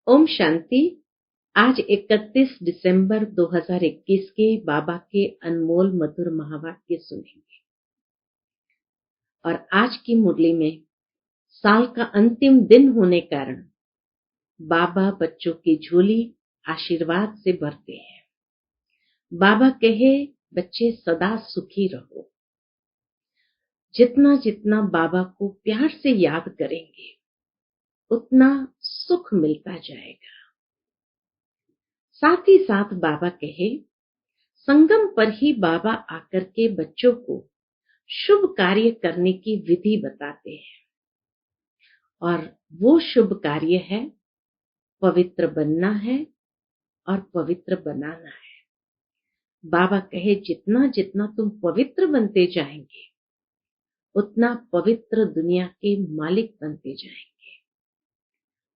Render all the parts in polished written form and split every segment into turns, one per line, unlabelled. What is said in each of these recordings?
ओम शांति। आज 31 दिसंबर 2021 के बाबा के अनमोल मधुर महावाक्य सुनेंगे। और आज की मुरली में साल का अंतिम दिन होने कारण बाबा बच्चों की झोली आशीर्वाद से भरते हैं। बाबा कहे, बच्चे सदा सुखी रहो। जितना जितना बाबा को प्यार से याद करेंगे उतना सुख मिलता जाएगा। साथ ही साथ बाबा कहे, संगम पर ही बाबा आकर के बच्चों को शुभ कार्य करने की विधि बताते हैं। और वो शुभ कार्य है, पवित्र बनना है और पवित्र बनाना है। बाबा कहे, जितना जितना तुम पवित्र बनते जाएंगे उतना पवित्र दुनिया के मालिक बनते जाएंगे।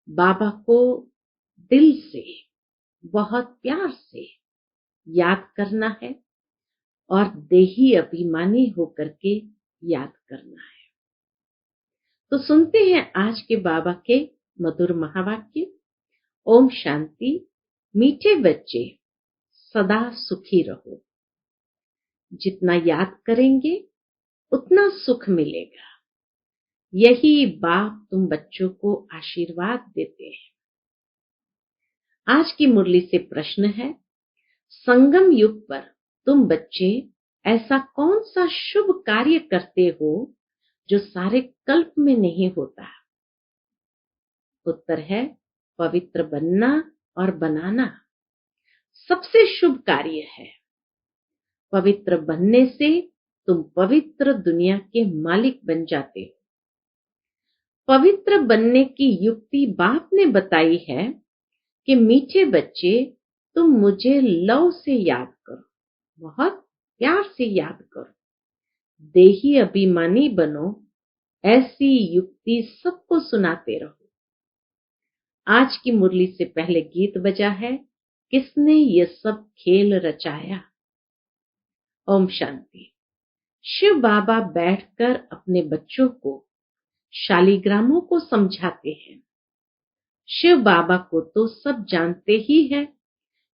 बाबा को दिल से बहुत प्यार से याद करना है और देही अभिमानी होकर के याद करना है। तो सुनते हैं आज के बाबा के मधुर महावाक्य। ओम शांति। मीठे बच्चे सदा सुखी रहो। जितना याद करेंगे उतना सुख मिलेगा। यही बाप तुम बच्चों को आशीर्वाद देते हैं। आज की मुरली से प्रश्न है, संगम युग पर तुम बच्चे ऐसा कौन सा शुभ कार्य करते हो जो सारे कल्प में नहीं होता? उत्तर है, पवित्र बनना और बनाना सबसे शुभ कार्य है। पवित्र बनने से तुम पवित्र दुनिया के मालिक बन जाते हो। पवित्र बनने की युक्ति बाप ने बताई है कि मीठे बच्चे तुम मुझे लव से याद करो, बहुत प्यार से याद करो, देही अभिमानी बनो। ऐसी युक्ति सबको सुनाते रहो। आज की मुरली से पहले गीत बजा है, किसने ये सब खेल रचाया। ओम शांति। शिव बाबा बैठकर अपने बच्चों को शालिग्रामों को समझाते हैं। शिव बाबा को तो सब जानते ही हैं,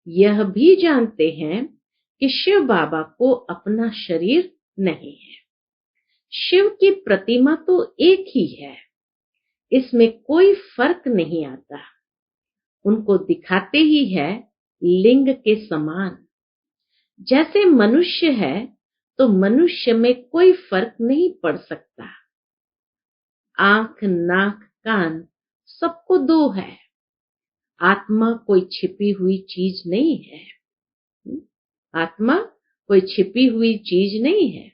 यह भी जानते हैं कि शिव बाबा को अपना शरीर नहीं है। शिव की प्रतिमा तो एक ही है, इसमें कोई फर्क नहीं आता। उनको दिखाते ही है लिंग के समान। जैसे मनुष्य है तो मनुष्य में कोई फर्क नहीं पड़ सकता। आंख, नाक, कान सबको दो है। आत्मा कोई छिपी हुई चीज नहीं है। आत्मा कोई छिपी हुई चीज नहीं है।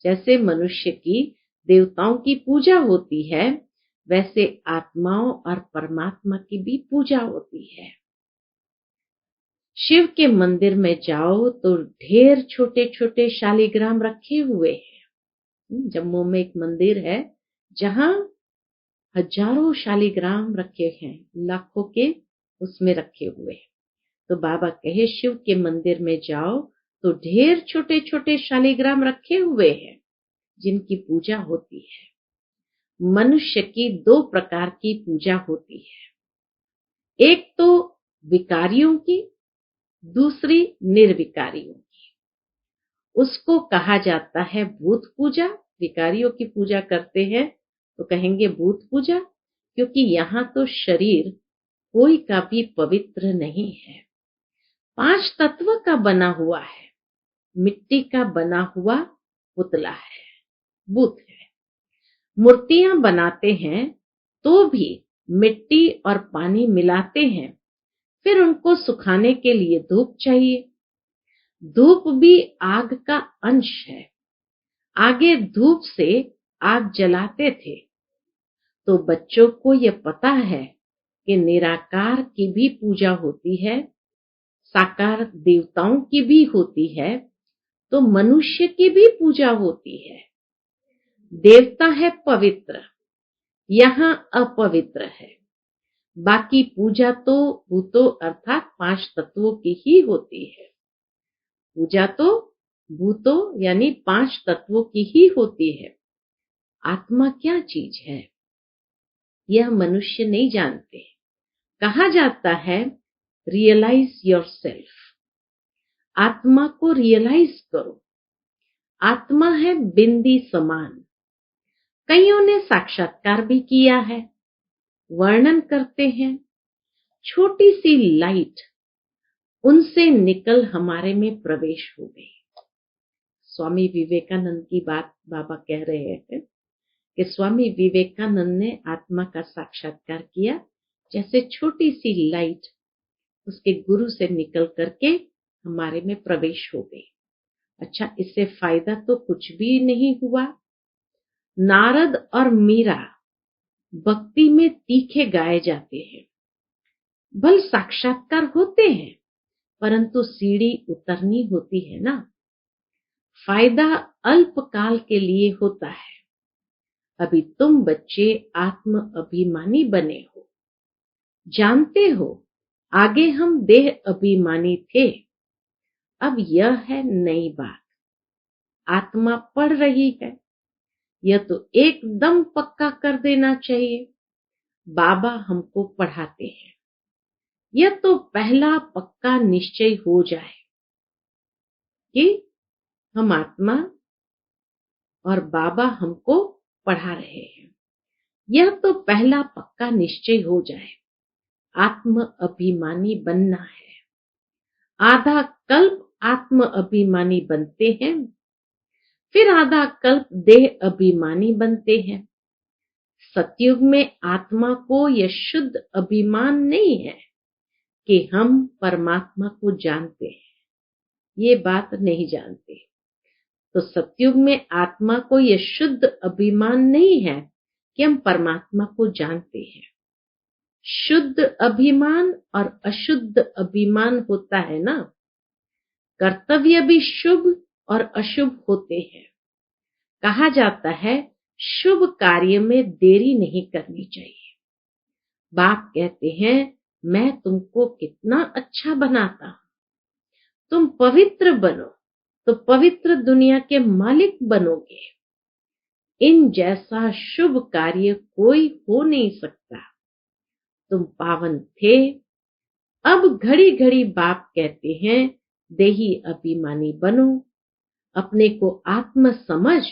जैसे मनुष्य की देवताओं की पूजा होती है, वैसे आत्माओं और परमात्मा की भी पूजा होती है। शिव के मंदिर में जाओ तो ढेर छोटे छोटे शालिग्राम रखे हुए हैं। जम्मू में एक मंदिर है जहां हजारों शालिग्राम रखे हैं, लाखों के उसमें रखे हुए हैं। तो बाबा कहे, शिव के मंदिर में जाओ तो ढेर छोटे छोटे शालिग्राम रखे हुए हैं जिनकी पूजा होती है। मनुष्य की दो प्रकार की पूजा होती है, एक तो विकारियों की, दूसरी निर्विकारियों की। उसको कहा जाता है भूत पूजा। विकारियों की पूजा करते हैं तो कहेंगे भूत पूजा, क्योंकि यहाँ तो शरीर कोई का भी पवित्र नहीं है। 5 तत्व का बना हुआ है, मिट्टी का बना हुआ पुतला है, बुत है। मूर्तियां बनाते हैं तो भी मिट्टी और पानी मिलाते हैं, फिर उनको सुखाने के लिए धूप चाहिए। धूप भी आग का अंश है। आगे धूप से आग जलाते थे। तो बच्चों को यह पता है कि निराकार की भी पूजा होती है, साकार देवताओं की भी होती है, तो मनुष्य की भी पूजा होती है। देवता है पवित्र, यहाँ अपवित्र है। बाकी पूजा तो भूतों अर्थात 5 तत्वों की ही होती है। पूजा तो भूतों यानी 5 तत्वों की ही होती है। आत्मा क्या चीज है यह मनुष्य नहीं जानते। कहा जाता है रियलाइज योरसेल्फ, आत्मा को रियलाइज करो। आत्मा है बिंदी समान। कईयों ने साक्षात्कार भी किया है, वर्णन करते हैं छोटी सी लाइट उनसे निकल हमारे में प्रवेश हो गई। स्वामी विवेकानंद की बात बाबा कह रहे हैं कि स्वामी विवेकानंद ने आत्मा का साक्षात्कार किया, जैसे छोटी सी लाइट उसके गुरु से निकल करके हमारे में प्रवेश हो गई। अच्छा, इससे फायदा तो कुछ भी नहीं हुआ। नारद और मीरा भक्ति में तीखे गाए जाते हैं, बल साक्षात्कार होते हैं, परंतु सीढ़ी उतरनी होती है ना। फायदा अल्पकाल के लिए होता है। अभी तुम बच्चे आत्म अभिमानी बने हो, जानते हो आगे हम देह अभिमानी थे। अब यह है नई बात, आत्मा पढ़ रही है। यह तो एकदम पक्का कर देना चाहिए, बाबा हमको पढ़ाते हैं। यह तो पहला पक्का निश्चय हो जाए कि हम आत्मा और बाबा हमको पढ़ा रहे हैं। यह तो पहला पक्का निश्चय हो जाए, आत्म अभिमानी बनना है। आधा कल्प आत्म अभिमानी बनते हैं, फिर आधा कल्प देह अभिमानी बनते हैं। सतयुग में आत्मा को यह शुद्ध अभिमान नहीं है कि हम परमात्मा को जानते हैं, ये बात नहीं जानते। तो सतयुग में आत्मा को यह शुद्ध अभिमान नहीं है कि हम परमात्मा को जानते हैं। शुद्ध अभिमान और अशुद्ध अभिमान होता है ना। कर्तव्य भी शुभ और अशुभ होते हैं। कहा जाता है शुभ कार्य में देरी नहीं करनी चाहिए। बाप कहते हैं मैं तुमको कितना अच्छा बनाता हूं, तुम पवित्र बनो तो पवित्र दुनिया के मालिक बनोगे। इन जैसा शुभ कार्य कोई हो नहीं सकता। तुम पावन थे, अब घड़ी घड़ी बाप कहते हैं देही अभिमानी बनो। अपने को आत्म समझ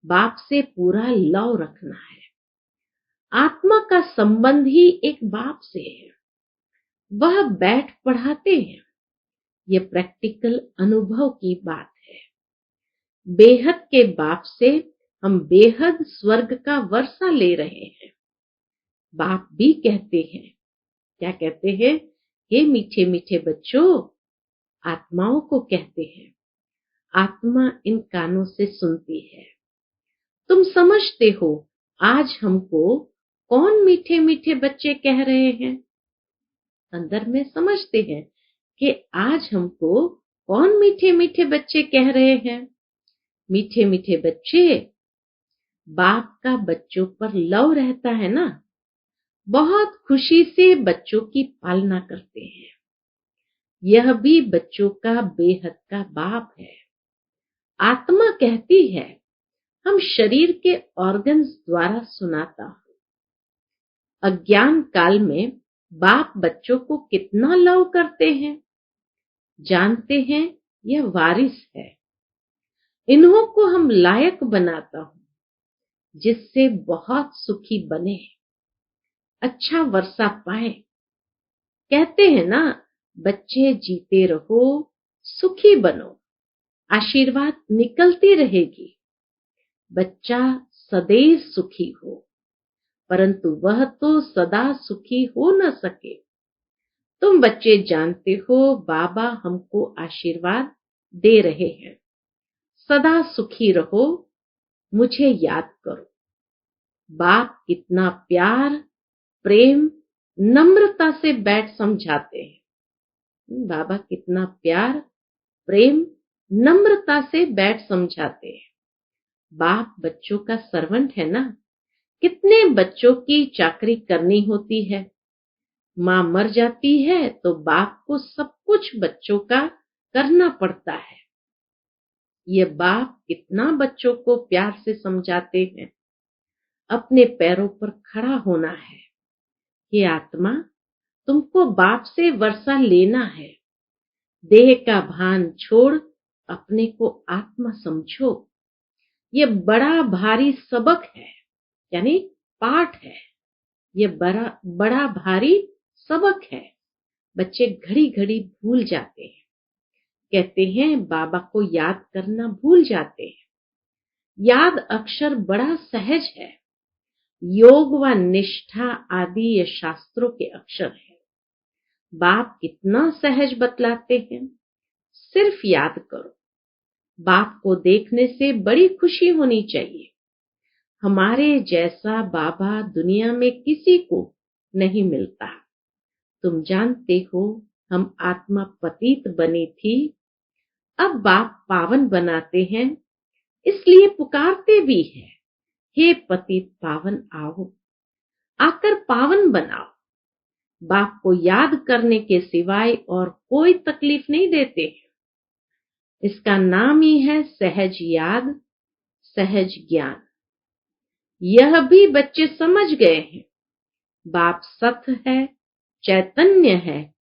बाप से पूरा लव रखना है। आत्मा का संबंध ही एक बाप से है, वह बैठ पढ़ाते हैं। यह प्रैक्टिकल अनुभव की बात है। बेहद के बाप से हम बेहद स्वर्ग का वर्षा ले रहे हैं। बाप भी कहते हैं, क्या कहते हैं? हे मीठे मीठे बच्चों, आत्माओं को कहते हैं। आत्मा इन कानों से सुनती है। तुम समझते हो आज हमको कौन मीठे मीठे बच्चे कह रहे हैं? अंदर में समझते हैं कि आज हमको कौन मीठे मीठे बच्चे कह रहे हैं। मीठे मीठे बच्चे, बाप का बच्चों पर लव रहता है ना, बहुत खुशी से बच्चों की पालना करते हैं। यह भी बच्चों का बेहद का बाप है। आत्मा कहती है हम शरीर के ऑर्गन्स द्वारा सुनाता हूं। अज्ञान काल में बाप बच्चों को कितना लव करते हैं, जानते हैं यह वारिस है। इन्हों को हम लायक बनाता हूं जिससे बहुत सुखी बने, अच्छा वर्षा पाए। कहते हैं ना बच्चे जीते रहो, सुखी बनो, आशीर्वाद निकलती रहेगी। बच्चा सदैव सुखी हो, परंतु वह तो सदा सुखी हो न सके। तुम बच्चे जानते हो बाबा हमको आशीर्वाद दे रहे हैं, सदा सुखी रहो, मुझे याद करो। बाप कितना प्यार, प्रेम, नम्रता से बैठ समझाते हैं। बाबा कितना प्यार, प्रेम, नम्रता से बैठ समझाते हैं। बाप बच्चों का सर्वेंट है ना। कितने बच्चों की चाकरी करनी होती है। माँ मर जाती है तो बाप को सब कुछ बच्चों का करना पड़ता है। ये बाप कितना बच्चों को प्यार से समझाते हैं। अपने पैरों पर खड़ा होना है। ये आत्मा तुमको बाप से वर्षा लेना है। देह का भान छोड़ अपने को आत्मा समझो। ये बड़ा भारी सबक है, यानी पाठ है। ये बड़ा भारी सबक है। बच्चे घड़ी घड़ी भूल जाते हैं, कहते हैं बाबा को याद करना भूल जाते हैं। याद अक्षर बड़ा सहज है। योग व निष्ठा आदि ये शास्त्रों के अक्षर है। बाप कितना सहज बतलाते हैं, सिर्फ याद करो। बाप को देखने से बड़ी खुशी होनी चाहिए। हमारे जैसा बाबा दुनिया में किसी को नहीं मिलता। तुम जानते हो हम आत्मा पतित बनी थी, अब बाप पावन बनाते हैं, इसलिए पुकारते भी हैं, हे पतित पावन आओ, आकर पावन बनाओ। बाप को याद करने के सिवाय और कोई तकलीफ नहीं देते। इसका नाम ही है सहज याद, सहज ज्ञान। यह भी बच्चे समझ गए हैं। बाप सत्य है, चैतन्य है,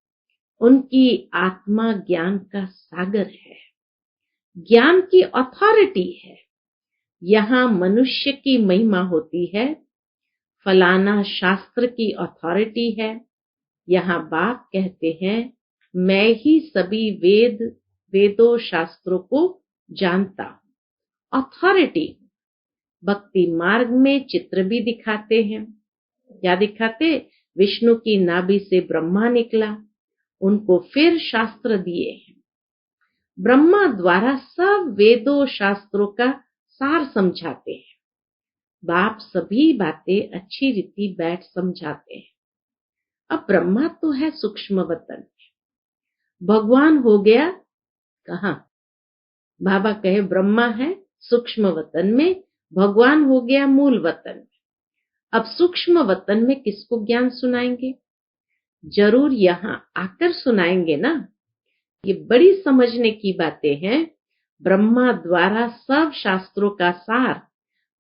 उनकी आत्मा ज्ञान का सागर है, ज्ञान की अथॉरिटी है। यहाँ मनुष्य की महिमा होती है, फलाना शास्त्र की अथॉरिटी है। यहाँ बाप कहते हैं मैं ही सभी वेदों शास्त्रों को जानता हूं, अथॉरिटी। भक्ति मार्ग में चित्र भी दिखाते हैं। क्या दिखाते? विष्णु की नाभि से ब्रह्मा निकला, उनको फिर शास्त्र दिए हैं। ब्रह्मा द्वारा सब वेदों शास्त्रों का सार समझाते हैं। बाप सभी बातें अच्छी रीति बैठ समझाते हैं। अब ब्रह्मा तो है सूक्ष्म वतन, भगवान हो गया कहाँ? बाबा कहे ब्रह्मा है सूक्ष्म वतन में, भगवान हो गया मूल वतन में। अब सूक्ष्म वतन में किसको ज्ञान सुनाएंगे? जरूर यहाँ आकर सुनाएंगे ना। ये बड़ी समझने की बातें हैं। ब्रह्मा द्वारा सब शास्त्रों का सार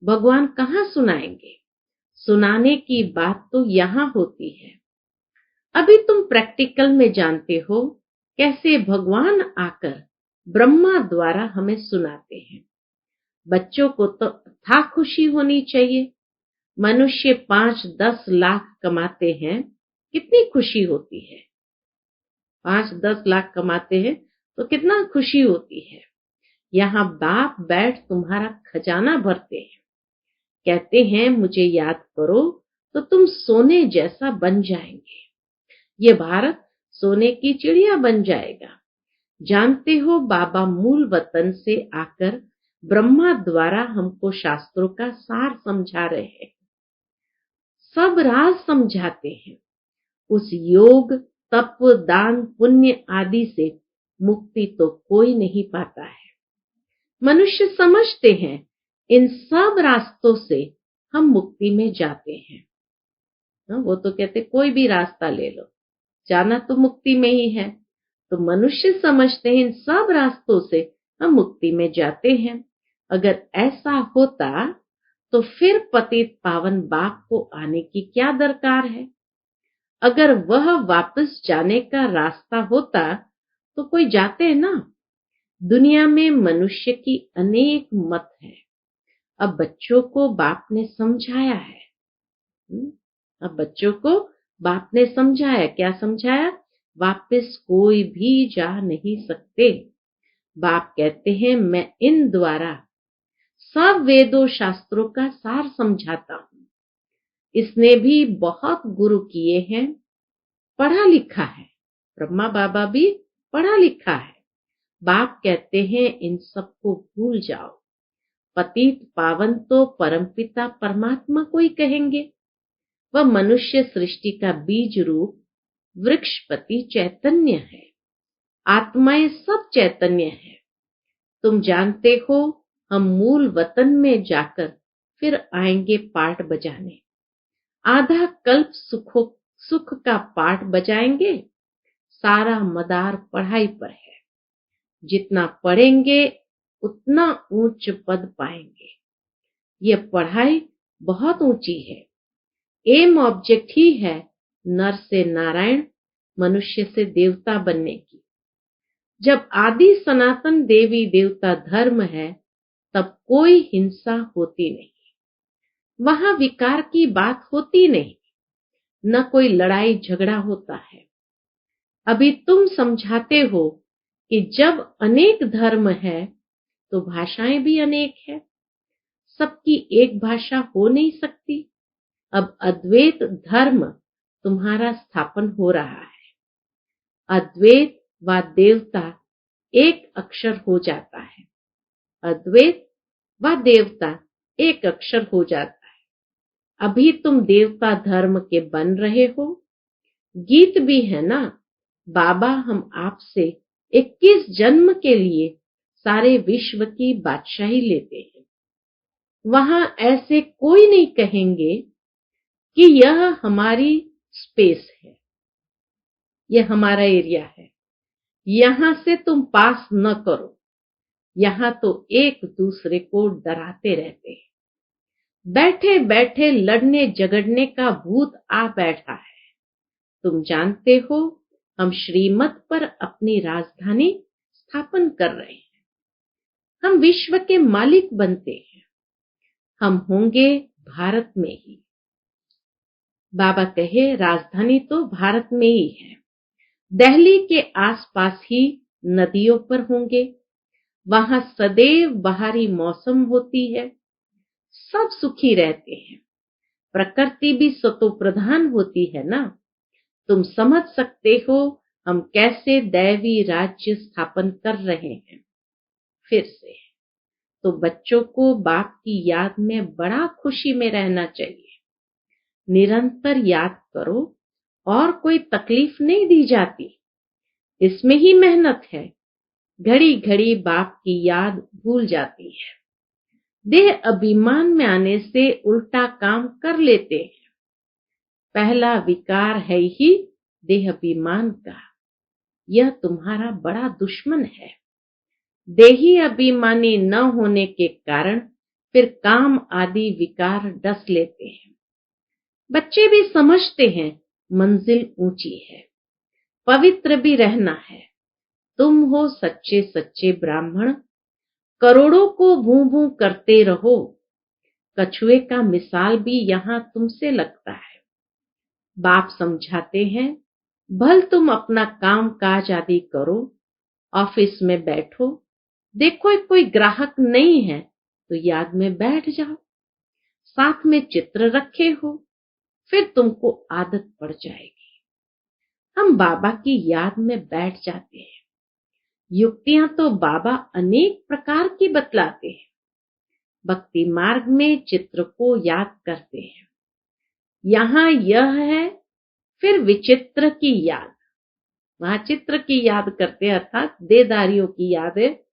भगवान कहाँ सुनाएंगे? सुनाने की बात तो यहाँ होती है। अभी तुम प्रैक्टिकल में जानते हो कैसे भगवान आकर ब्रह्मा द्वारा हमें सुनाते हैं। बच्चों को तो था खुशी होनी चाहिए। मनुष्य 5-10 लाख कमाते हैं, कितनी खुशी होती है। 5-10 लाख कमाते हैं तो कितना खुशी होती है। यहाँ बाप बैठ तुम्हारा खजाना भरते हैं, कहते हैं मुझे याद करो तो तुम सोने जैसा बन जाएंगे। ये भारत सोने की चिड़िया बन जाएगा। जानते हो बाबा मूल वतन से आकर ब्रह्मा द्वारा हमको शास्त्रों का सार समझा रहे हैं, सब राज समझाते हैं। उस योग तप दान पुण्य आदि से मुक्ति तो कोई नहीं पाता है। मनुष्य समझते हैं इन सब रास्तों से हम मुक्ति में जाते हैं। वो तो कहते कोई भी रास्ता ले लो, जाना तो मुक्ति में ही है। तो मनुष्य समझते हैं इन सब रास्तों से हम मुक्ति में जाते हैं। अगर ऐसा होता तो फिर पतित पावन बाप को आने की क्या दरकार है? अगर वह वापस जाने का रास्ता होता तो कोई जाते ना। दुनिया में मनुष्य की अनेक मत है। अब बच्चों को बाप ने समझाया है। अब बच्चों को बाप ने समझाया। क्या समझाया? वापस कोई भी जा नहीं सकते। बाप कहते हैं मैं इन द्वारा सब वेदों शास्त्रों का सार समझाता हूं। इसने भी बहुत गुरु किए हैं, पढ़ा लिखा है। ब्रह्मा बाबा भी पढ़ा लिखा है। बाप कहते हैं इन सबको भूल जाओ। पतित पावन तो परमपिता परमात्मा को ही कहेंगे। वह मनुष्य सृष्टि का बीज रूप वृक्षपति चैतन्य है। आत्माएं सब चैतन्य है। तुम जानते हो हम मूल वतन में जाकर फिर आएंगे पाठ बजाने। आधा कल्प सुख का पाठ बजाएंगे। सारा मदार पढ़ाई पर है। जितना पढ़ेंगे उतना ऊंच पद पाएंगे। यह पढ़ाई बहुत ऊंची है। एम ऑब्जेक्ट ही है नर से नारायण, मनुष्य से देवता बनने की। जब आदि सनातन देवी देवता धर्म है, तब कोई हिंसा होती नहीं, वहां विकार की बात होती नहीं, न कोई लड़ाई झगड़ा होता है। अभी तुम समझाते हो कि जब अनेक धर्म है तो भाषाएं भी अनेक है, सबकी एक भाषा हो नहीं सकती। अब अद्वैत धर्म तुम्हारा स्थापन हो रहा है। अद्वैत व देवता एक अक्षर हो जाता है। अद्वैत व देवता एक अक्षर हो जाता है। अभी तुम देवता धर्म के बन रहे हो। गीत भी है ना, बाबा हम आपसे 21 जन्म के लिए सारे विश्व की बादशाही लेते हैं। वहां ऐसे कोई नहीं कहेंगे कि यह हमारी स्पेस है, यह हमारा एरिया है, यहां से तुम पास न करो। यहां तो एक दूसरे को डराते रहते हैं। बैठे बैठे लड़ने झगड़ने का भूत आ बैठा है। तुम जानते हो, हम श्रीमत पर अपनी राजधानी स्थापन कर रहे हैं। हम विश्व के मालिक बनते हैं। हम होंगे भारत में ही। बाबा कहे राजधानी तो भारत में ही है। दिल्ली के आसपास ही नदियों पर होंगे। वहां सदैव बाहरी मौसम होती है, सब सुखी रहते हैं। प्रकृति भी सतो प्रधान होती है ना। तुम समझ सकते हो हम कैसे दैवी राज्य स्थापन कर रहे हैं। फिर से तो बच्चों को बाप की याद में बड़ा खुशी में रहना चाहिए। निरंतर याद करो और कोई तकलीफ नहीं दी जाती। इसमें ही मेहनत है। घड़ी घड़ी बाप की याद भूल जाती है। देह अभिमान में आने से उल्टा काम कर लेते हैं। पहला विकार है ही देह अभिमान का। यह तुम्हारा बड़ा दुश्मन है। देही अभिमानी न होने के कारण फिर काम आदि विकार डस लेते हैं। बच्चे भी समझते हैं मंजिल ऊंची है, पवित्र भी रहना है। तुम हो सच्चे सच्चे ब्राह्मण। करोड़ों को भू भू करते रहो। कछुए का मिसाल भी यहां तुमसे लगता है। बाप समझाते हैं, भल तुम अपना काम काज आदि करो, ऑफिस में बैठो, देखो कोई ग्राहक नहीं है तो याद में बैठ जाओ। साथ में चित्र रखे हो, फिर तुमको आदत पड़ जाएगी। हम बाबा की याद में बैठ जाते हैं। युक्तियां तो बाबा अनेक प्रकार की बतलाते हैं। भक्ति मार्ग में चित्र को याद करते हैं। यहां यह है, फिर विचित्र की याद। वहां चित्र की याद करते हैं, अर्थात देदारियों की याद है।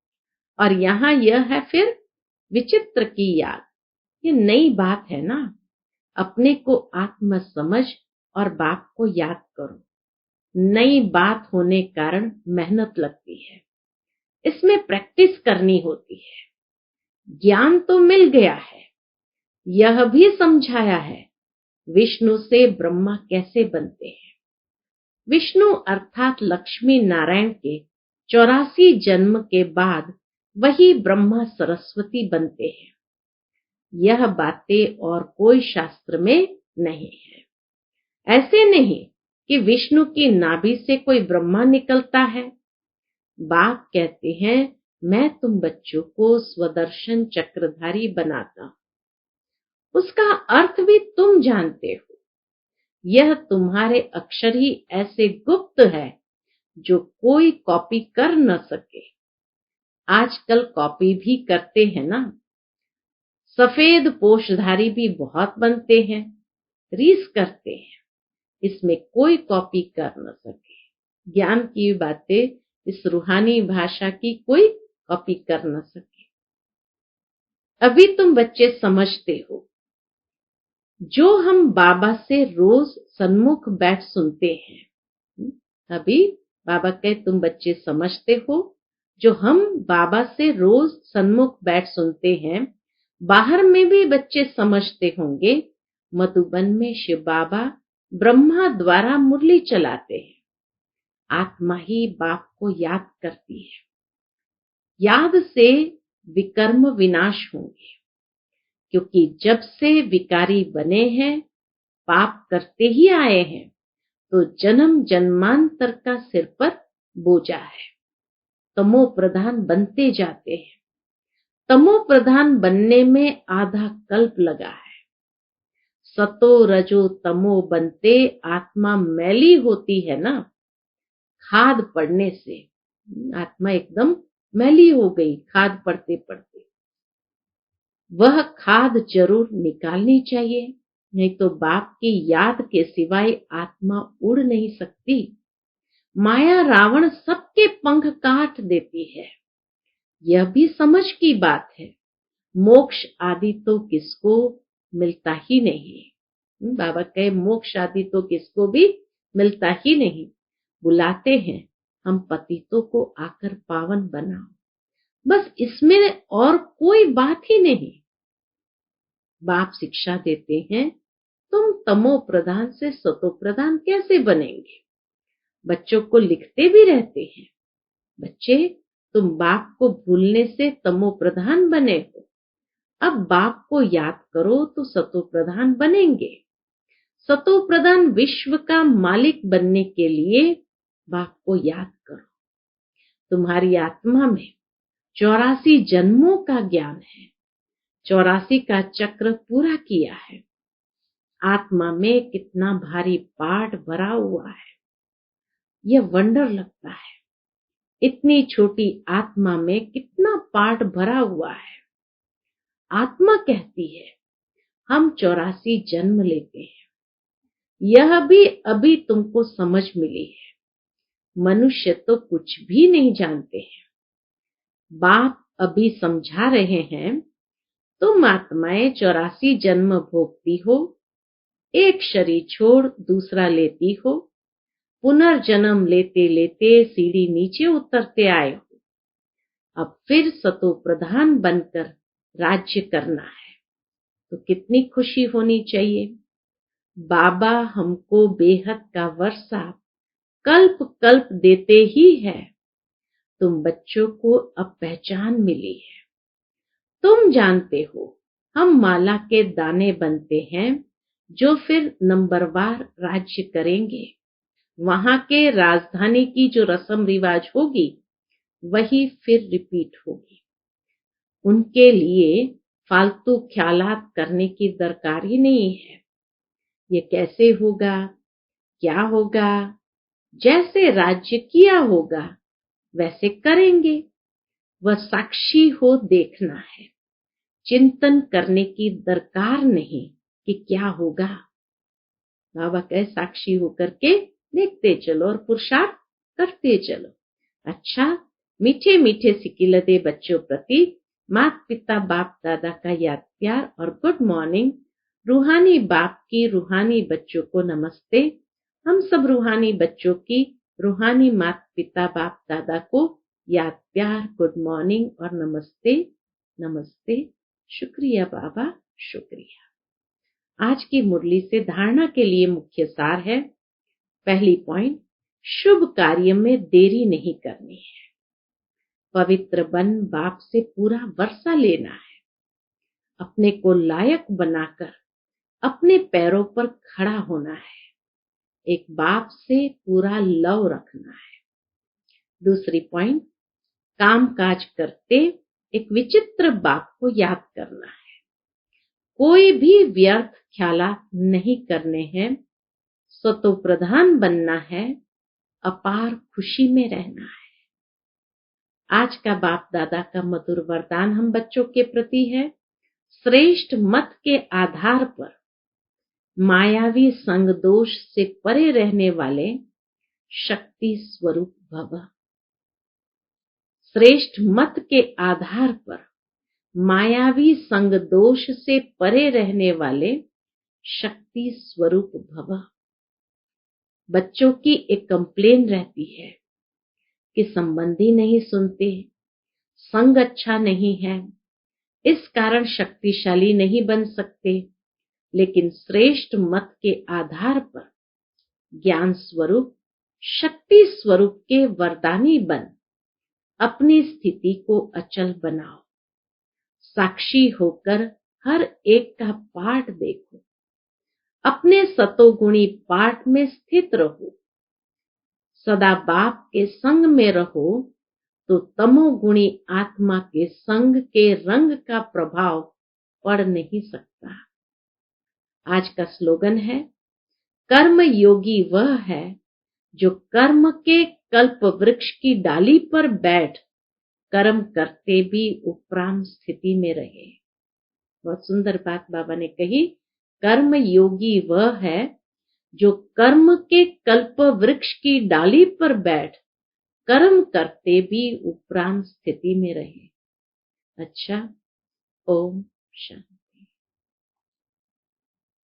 और यहां यह है फिर विचित्र की याद। ये नई बात है ना। अपने को आत्म समझ और बाप को याद करो। नई बात होने कारण मेहनत लगती है। इसमें प्रैक्टिस करनी होती है। ज्ञान तो मिल गया है, यह भी समझाया है विष्णु से ब्रह्मा कैसे बनते हैं। विष्णु अर्थात लक्ष्मी नारायण के 84 जन्म के बाद वही ब्रह्मा सरस्वती बनते हैं। यह बातें और कोई शास्त्र में नहीं है। ऐसे नहीं कि विष्णु की नाभि से कोई ब्रह्मा निकलता है। बाप कहते हैं, मैं तुम बच्चों को स्वदर्शन चक्रधारी बनाता हूं। उसका अर्थ भी तुम जानते हो। यह तुम्हारे अक्षर ही ऐसे गुप्त है जो कोई कॉपी कर न सके। आजकल कॉपी भी करते हैं ना। सफेद पोषधारी भी बहुत बनते हैं, रीस करते हैं। इसमें कोई कॉपी कर न सके। ज्ञान की बातें इस रूहानी भाषा की कोई कॉपी कर न सके। अभी तुम बच्चे समझते हो। जो हम बाबा से रोज सन्मुख बैठ सुनते हैं। अभी बाबा कहे तुम बच्चे समझते हो। जो हम बाबा से रोज सन्मुख बैठ सुनते हैं, बाहर में भी बच्चे समझते होंगे। मधुबन में शिव बाबा ब्रह्मा द्वारा मुरली चलाते हैं, आत्मा ही बाप को याद करती है। याद से विकर्म विनाश होंगे, क्योंकि जब से विकारी बने हैं, पाप करते ही आए हैं, तो जन्म जन्मांतर का सिर पर बोझा है। तमो प्रधान बनते जाते हैं। तमो प्रधान बनने में आधा कल्प लगा है। सतो रजो तमो बनते आत्मा मैली होती है ना, खाद पड़ने से आत्मा एकदम मैली हो गई खाद पड़ते पड़ते। वह खाद जरूर निकालनी चाहिए, नहीं तो बाप की याद के सिवाय आत्मा उड़ नहीं सकती। माया रावण सबके पंख काट देती है, यह भी समझ की बात है। मोक्ष आदि तो किसको मिलता ही नहीं। बाबा कहे मोक्ष आदि तो किसको भी मिलता ही नहीं। बुलाते हैं हम पतितों को आकर पावन बनाओ, बस इसमें और कोई बात ही नहीं। बाप शिक्षा देते हैं, तुम तमो प्रधान से सतो प्रधान कैसे बनेंगे। बच्चों को लिखते भी रहते हैं, बच्चे तुम बाप को भूलने से तमो प्रधान बने हो, अब बाप को याद करो तो सतो प्रधान बनेंगे। सतो प्रधान विश्व का मालिक बनने के लिए बाप को याद करो। तुम्हारी आत्मा में 84 जन्मों का ज्ञान है, 84 का चक्र पूरा किया है। आत्मा में कितना भारी पाठ भरा हुआ है, यह वंडर लगता है। इतनी छोटी आत्मा में कितना पाठ भरा हुआ है। आत्मा कहती है हम 84 जन्म लेते हैं, यह भी अभी तुमको समझ मिली है। मनुष्य तो कुछ भी नहीं जानते हैं। बाप अभी समझा रहे हैं, तुम आत्माएं 84 जन्म भोगती हो, एक शरीर छोड़ दूसरा लेती हो, पुनर्जन्म लेते लेते सीढ़ी नीचे उतरते आए हो। अब फिर सतो प्रधान बनकर राज्य करना है, तो कितनी खुशी होनी चाहिए। बाबा हमको बेहद का वर्षा कल्प कल्प देते ही है। तुम बच्चों को अब पहचान मिली है। तुम जानते हो हम माला के दाने बनते हैं, जो फिर नंबरवार राज्य करेंगे। वहां के राजधानी की जो रस्म रिवाज होगी वही फिर रिपीट होगी। उनके लिए फालतू ख्यालात करने की दरकार ही नहीं है। ये कैसे होगा, क्या होगा, जैसे राज्य किया होगा वैसे करेंगे। वह साक्षी हो देखना है, चिंतन करने की दरकार नहीं कि क्या होगा। बाबा कहे साक्षी होकर के देखते चलो और पुरुषार्थ करते चलो। अच्छा, मीठे मीठे सिकिलदे बच्चों प्रति माता पिता बाप दादा का याद प्यार और गुड मॉर्निंग। रूहानी बाप की रूहानी बच्चों को नमस्ते। हम सब रूहानी बच्चों की रूहानी माता पिता बाप दादा को याद प्यार, गुड मॉर्निंग और नमस्ते नमस्ते। शुक्रिया बाबा, शुक्रिया। आज की मुरली से धारणा के लिए मुख्य सार है। पहली पॉइंट, शुभ कार्य में देरी नहीं करनी है। पवित्र बन बाप से पूरा वर्षा लेना है। अपने को लायक बनाकर अपने पैरों पर खड़ा होना है। एक बाप से पूरा लव रखना है। दूसरी पॉइंट, काम काज करते एक विचित्र बाप को याद करना है। कोई भी व्यर्थ ख्यालात नहीं करने हैं। सतो प्रधान बनना है, अपार खुशी में रहना है। आज का बाप दादा का मधुर वरदान हम बच्चों के प्रति है। श्रेष्ठ मत के आधार पर मायावी संग दोष से परे रहने वाले शक्ति स्वरूप भव। श्रेष्ठ मत के आधार पर मायावी संग दोष से परे रहने वाले शक्ति स्वरूप भव। बच्चों की एक कंप्लेन रहती है कि संबंधी नहीं सुनते, संग अच्छा नहीं है, इस कारण शक्तिशाली नहीं बन सकते। लेकिन श्रेष्ठ मत के आधार पर ज्ञान स्वरूप, शक्ति स्वरूप के वरदानी बन अपनी स्थिति को अचल बनाओ। साक्षी होकर हर एक का पाठ देखो, अपने सतोगुणी पाठ में स्थित रहो। सदा बाप के संग में रहो तो तमोगुणी आत्मा के संग के रंग का प्रभाव पड़ नहीं सकता। आज का स्लोगन है, कर्म योगी वह है जो कर्म के कल्प वृक्ष की डाली पर बैठ कर्म करते भी उपराम स्थिति में रहे। बहुत सुंदर बात बाबा ने कही, कर्म योगी वह है जो कर्म के कल्प वृक्ष की डाली पर बैठ कर्म करते भी उपराम स्थिति में रहे। अच्छा, ओम शांति।